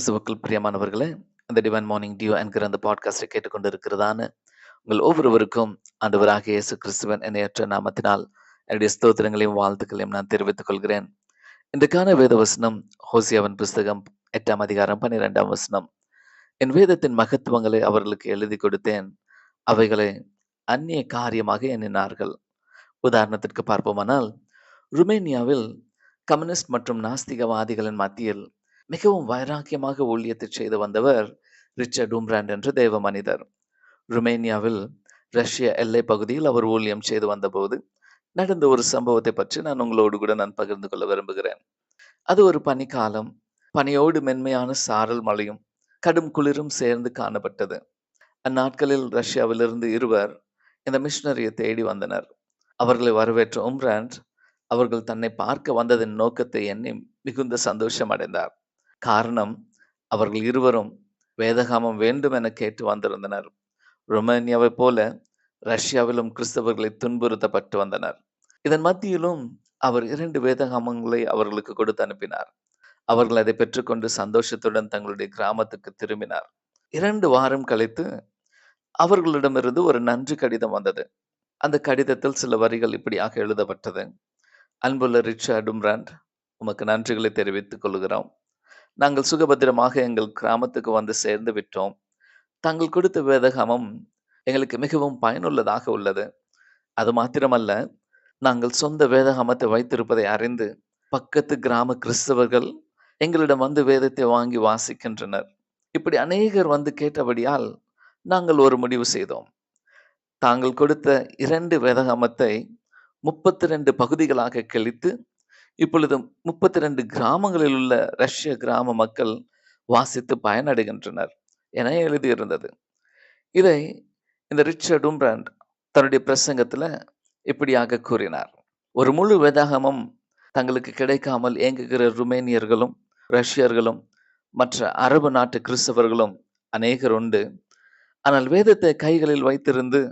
கிறிஸ்துவுக்குள் பிரியமானவர்களே, இந்த டிவைன் மார்னிங் டியூ என்கிற அந்த பாட்காஸ்டை கேட்டுக்கொண்டு இருக்கிறதான உங்கள் ஒவ்வொருவருக்கும் ஆண்டவராகிய இயேசு கிறிஸ்துவின் இணையற்ற நாமத்தினால் என்னுடைய ஸ்தோத்திரங்களையும் வாழ்த்துக்களையும் நான் தெரிவித்துக் கொள்கிறேன். இன்றைக்கான வேத வசனம் ஹோசியாவின் புஸ்தகம் 8ஆம் அதிகாரம் 12ஆம் வசனம். என் வேதத்தின் மகத்துவங்களை அவர்களுக்கு எழுதி கொடுத்தேன், அவைகளை அந்நிய காரியமாக எண்ணினார்கள். உதாரணத்திற்கு பார்ப்போமானால், ருமேனியாவில் கம்யூனிஸ்ட் மற்றும் நாஸ்திகவாதிகளின் மத்தியில் மிகவும் வைராக்கியமாக ஊழியத்தை செய்து வந்தவர் ரிச்சர்ட் உம்ராண்ட் என்ற தேவ மனிதர். ருமேனியாவில் ரஷ்ய எல்லை பகுதியில் அவர் ஊழியம் செய்து வந்தபோது நடந்த ஒரு சம்பவத்தை பற்றி நான் உங்களோடு கூட பகிர்ந்து கொள்ள விரும்புகிறேன். அது ஒரு பனிக்காலம். பனியோடு மென்மையான சாரல் மழையும் கடும் குளிரும் சேர்ந்து காணப்பட்டது. அந்நாட்களில் ரஷ்யாவிலிருந்து இருவர் இந்த மிஷனரியை தேடி வந்தனர். அவர்களை வரவேற்ற உம்ராண்ட் அவர்கள் தன்னை பார்க்க வந்ததின் நோக்கத்தை எண்ணி மிகுந்த சந்தோஷம் அடைந்தார். காரணம், அவர்கள் இருவரும் வேதகாமம் வேண்டும் என கேட்டு வந்திருந்தனர். ருமேனியாவைப் போல ரஷ்யாவிலும் கிறிஸ்தவர்களை துன்புறுத்தப்பட்டு வந்தனர். இதன் மத்தியிலும் அவர் 2 வேதகாமங்களை அவர்களுக்கு கொடுத்து அனுப்பினார். அவர்கள் அதை பெற்றுக்கொண்டு சந்தோஷத்துடன் தங்களுடைய கிராமத்துக்கு திரும்பினார். 2 வாரம் கழித்து அவர்களிடமிருந்து ஒரு நன்றி கடிதம் வந்தது. அந்த கடிதத்தில் சில வரிகள் இப்படியாக எழுதப்பட்டது. அன்புள்ள ரிச்சர்ட் உம்ராண்ட், உமக்கு நன்றிகளை தெரிவித்துக் கொள்கிறோம். நாங்கள் சுகபத்திரமாக எங்கள் கிராமத்துக்கு வந்து சேர்ந்து விட்டோம். தாங்கள் கொடுத்த வேதகாமம் எங்களுக்கு மிகவும் பயனுள்ளதாக உள்ளது. அது மாத்திரமல்ல, நாங்கள் சொந்த வேதகாமத்தை வைத்திருப்பதை அறிந்து பக்கத்து கிராம கிறிஸ்தவர்கள் எங்களிடம் வந்து வேதத்தை வாங்கி வாசிக்கின்றனர். இப்படி அநேகர் வந்து கேட்டபடியால் நாங்கள் ஒரு முடிவு செய்தோம். தாங்கள் கொடுத்த 2 வேதகாமத்தை 32 பகுதிகளாக கிழித்து இப்பொழுது 32 கிராமங்களில் உள்ள ரஷ்ய கிராம மக்கள் வாசித்து பயனடைகின்றனர் என எழுதியிருந்தது. இதை இந்த ரிச்சர்ட் உம்ராண்ட் தன்னுடைய பிரசங்கத்துல இப்படியாக கூறினார். ஒரு முழு வேதாகமம் தங்களுக்கு கிடைக்காமல் ஏங்குகிற ருமேனியர்களும் ரஷ்யர்களும் மற்ற அரபு நாட்டு கிறிஸ்தவர்களும் அநேகர் உண்டு. ஆனால் வேதத்தை கைகளில் வைத்திருந்து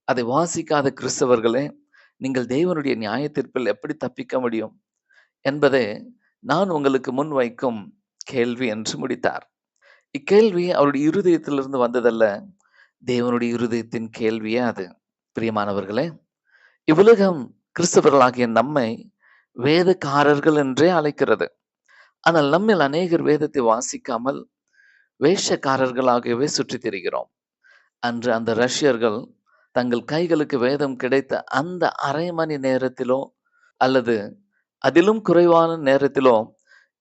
அதை வாசிக்காத கிறிஸ்தவர்களே, நீங்கள் தேவனுடைய நியாயத்தீர்ப்பில் எப்படி தப்பிக்க முடியும் என்பதே நான் உங்களுக்கு முன் வைக்கும் கேள்வி என்று முடித்தார். இக்கேள்வி அவருடைய இருதயத்திலிருந்து வந்ததல்ல, தேவனுடைய இருதயத்தின் கேள்வியே அது. பிரியமானவர்களே, இவ்வுலகம் கிறிஸ்தவர்களாகிய நம்மை வேதக்காரர்கள் என்றே அழைக்கிறது. ஆனால் நம்மில் அநேகர் வேதத்தை வாசிக்காமல் வேஷக்காரர்களாகவே சுற்றித் திரிகிறோம். அன்று அந்த ரஷ்யர்கள் தங்கள் கைகளுக்கு வேதம் கிடைத்த அந்த அரை மணி நேரத்திலோ அல்லது அதிலும் குறைவான நேரத்திலோ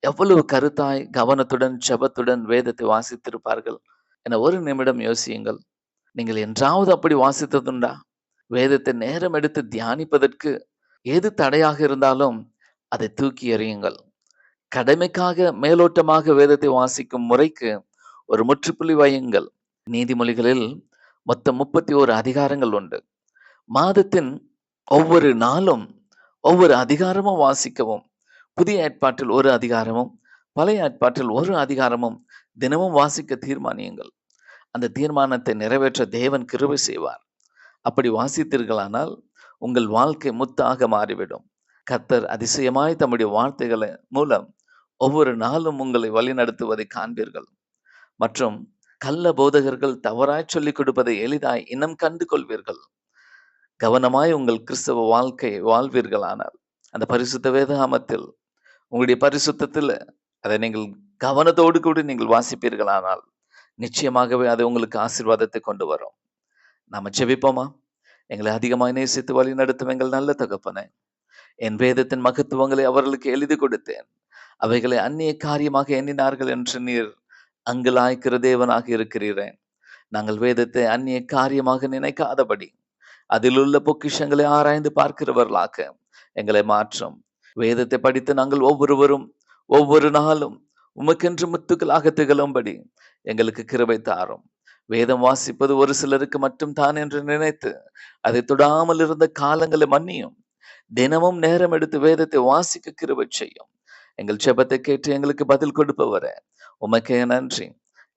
எவ்வளவு கருத்தாய் கவனத்துடன் ஜெபத்துடன் வேதத்தை வாசித்திருப்பார்கள் என ஒரு நிமிடம் யோசியுங்கள். நீங்கள் என்றாவது அப்படி வாசித்ததுண்டா? வேதத்தை நேரம் எடுத்து தியானிப்பதற்கு எது தடையாக இருந்தாலும் அதை தூக்கி எறியுங்கள். கடமைக்காக மேலோட்டமாக வேதத்தை வாசிக்கும் முறைக்கு ஒரு முற்றுப்புள்ளி வையுங்கள். நீதிமொழிகளில் மொத்தம் 31 அதிகாரங்கள் உண்டு. மாதத்தின் ஒவ்வொரு நாளும் ஒவ்வொரு அதிகாரமும் வாசிக்கவும். புதிய ஏற்பாட்டில் ஒரு அதிகாரமும் பழைய ஏற்பாட்டில் ஒரு அதிகாரமும் தினமும் வாசிக்க தீர்மானியுங்கள். அந்த தீர்மானத்தை நிறைவேற்ற தேவன் கிருபை செய்வார். அப்படி வாசித்தீர்களானால் உங்கள் வாழ்க்கை முத்தாக மாறிவிடும். கர்த்தர் அதிசயமாய் தம்முடைய வார்த்தைகளை மூலம் ஒவ்வொரு நாளும் உங்களை வழிநடத்துவதை காண்பீர்கள். மற்றும் கள்ள போதகர்கள் தவறாய் சொல்லிக் கொடுப்பதை எளிதாய் இனம் கண்டு கொள்வீர்கள். கவனமாய் உங்கள் கிறிஸ்தவ வாழ்க்கை வாழ்வீர்களானால் அந்த பரிசுத்த வேதாகமத்தில் உங்களுடைய பரிசுத்தத்தில் அதை நீங்கள் கவனத்தோடு கூட நீங்கள் வாசிப்பீர்களானால் நிச்சயமாகவே அது உங்களுக்கு ஆசீர்வாதத்தை கொண்டு வரும். நாம ஜெபிப்போமா? எங்களை அதிகமாய் நேசித்து வழி நடத்தும் எங்கள் நல்ல தகப்பனே, என் வேதத்தின் மகத்துவங்களை அவர்களுக்கு எழுதி கொடுத்தேன், அவைகளை அந்நிய காரியமாக எண்ணினார்கள் என்று நீர் அங்கலாய்க்கிற தேவனாக இருக்கிறீரே. நாங்கள் வேதத்தை அந்நிய காரியமாக நினைக்காதபடி அதில் உள்ள பொக்கிஷங்களை ஆராய்ந்து பார்க்கிறவர்களாக எங்களை மாற்றும். வேதத்தை படித்து நாங்கள் ஒவ்வொருவரும் ஒவ்வொரு நாளும் உமக்கென்று முத்துக்களாக திகழும்படி எங்களுக்கு கிருபை தாரும். வேதம் வாசிப்பது ஒரு சிலருக்கு மட்டும் தான் என்று நினைத்து அதை தொடாமல் இருந்த காலங்களை மன்னியும். தினமும் நேரம் எடுத்து வேதத்தை வாசிக்க கிருபை செய்யும். எங்கள் ஜெபத்தை கேட்டு எங்களுக்கு பதில் கொடுப்பவரே, உமக்கே நன்றி.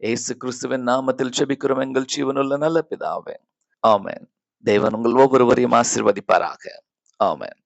இயேசு கிறிஸ்துவின் நாமத்தில் ஜெபிக்கிறோம் எங்கள் ஜீவனுள்ள நல்ல பிதாவே, ஆமென். தேவன் உங்கள் ஒவ்வொருவரையும் ஆசீர்வதிப்பாராக. ஆமென்.